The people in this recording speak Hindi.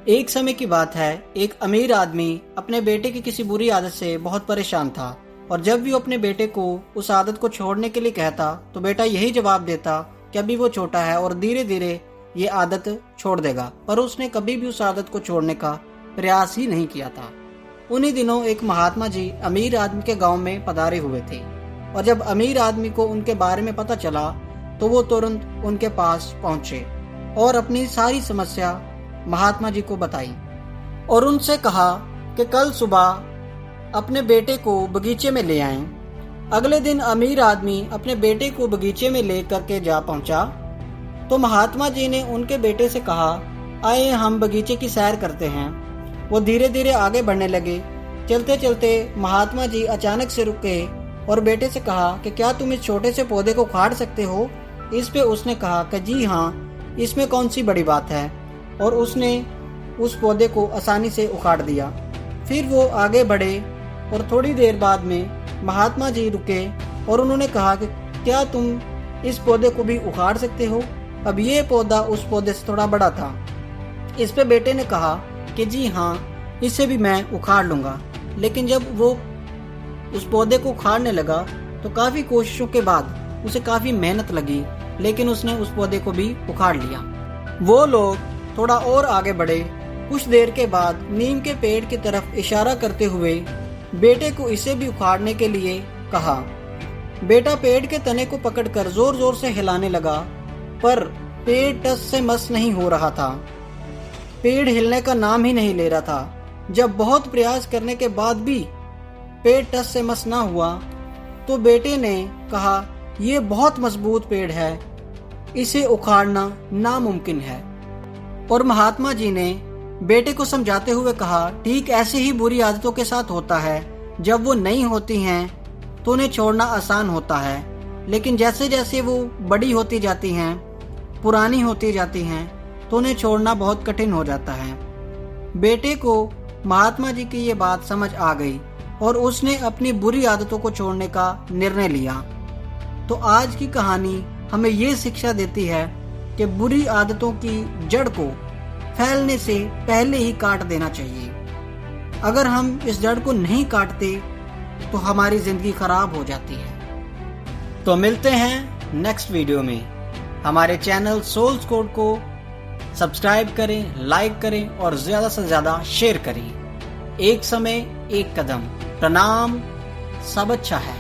एक समय की बात है, एक अमीर आदमी अपने बेटे की किसी बुरी आदत से बहुत परेशान था और जब भी वो अपने बेटे को उस आदत को छोड़ने के लिए कहता तो बेटा यही जवाब देता कि अभी वो छोटा है और धीरे धीरे ये आदत छोड़ देगा, पर उसने कभी भी उस आदत को छोड़ने का प्रयास ही नहीं किया था। उन्हीं दिनों एक महात्मा जी अमीर आदमी के गांव में पधारे हुए थे और जब अमीर आदमी को उनके बारे में पता चला तो वो तुरंत उनके पास पहुंचे और अपनी सारी समस्या महात्मा जी को बताई और उनसे कहा कि कल सुबह अपने बेटे को बगीचे में ले आएं। अगले दिन अमीर आदमी अपने बेटे को बगीचे में ले करके जा पहुंचा तो महात्मा जी ने उनके बेटे से कहा, आए हम बगीचे की सैर करते हैं। वो धीरे धीरे आगे बढ़ने लगे। चलते चलते महात्मा जी अचानक से रुके और बेटे से कहा कि क्या तुम इस छोटे से पौधे को उखाड़ सकते हो। इस पे उसने कहा कि जी हाँ, इसमें कौन सी बड़ी बात है, और उसने उस पौधे को आसानी से उखाड़ दिया। फिर वो आगे बढ़े और थोड़ी देर बाद में महात्मा जी रुके और उन्होंने कहा कि क्या तुम इस पौधे को भी उखाड़ सकते हो। अब ये पौधा उस पौधे से थोड़ा बड़ा था। इस पे बेटे ने कहा कि जी हाँ, इसे भी मैं उखाड़ लूंगा। लेकिन जब वो उस पौधे को उखाड़ने लगा तो काफी कोशिशों के बाद उसे काफी मेहनत लगी, लेकिन उसने उस पौधे को भी उखाड़ लिया। वो लोग थोड़ा और आगे बढ़े। कुछ देर के बाद नीम के पेड़ की तरफ इशारा करते हुए बेटे को इसे भी उखाड़ने के लिए कहा। बेटा पेड़ के तने को पकड़कर जोर जोर से हिलाने लगा, पर पेड़ टस से मस नहीं हो रहा था। पेड़ हिलने का नाम ही नहीं ले रहा था। जब बहुत प्रयास करने के बाद भी पेड़ टस से मस ना हुआ तो बेटे ने कहा, यह बहुत मजबूत पेड़ है, इसे उखाड़ना नामुमकिन है। और महात्मा जी ने बेटे को समझाते हुए कहा, ठीक ऐसे ही बुरी आदतों के साथ होता है। जब वो नहीं होती हैं तो उन्हें छोड़ना आसान होता है, लेकिन जैसे जैसे वो बड़ी होती जाती हैं, पुरानी होती जाती हैं, तो उन्हें छोड़ना बहुत कठिन हो जाता है। बेटे को महात्मा जी की ये बात समझ आ गई और उसने अपनी बुरी आदतों को छोड़ने का निर्णय लिया। तो आज की कहानी हमें ये शिक्षा देती है कि बुरी आदतों की जड़ को फैलने से पहले ही काट देना चाहिए। अगर हम इस जड़ को नहीं काटते तो हमारी जिंदगी खराब हो जाती है। तो मिलते हैं नेक्स्ट वीडियो में। हमारे चैनल सोल्स कोड को सब्सक्राइब करें, लाइक करें और ज्यादा से ज्यादा शेयर करें। एक समय एक कदम। प्रणाम, सब अच्छा है।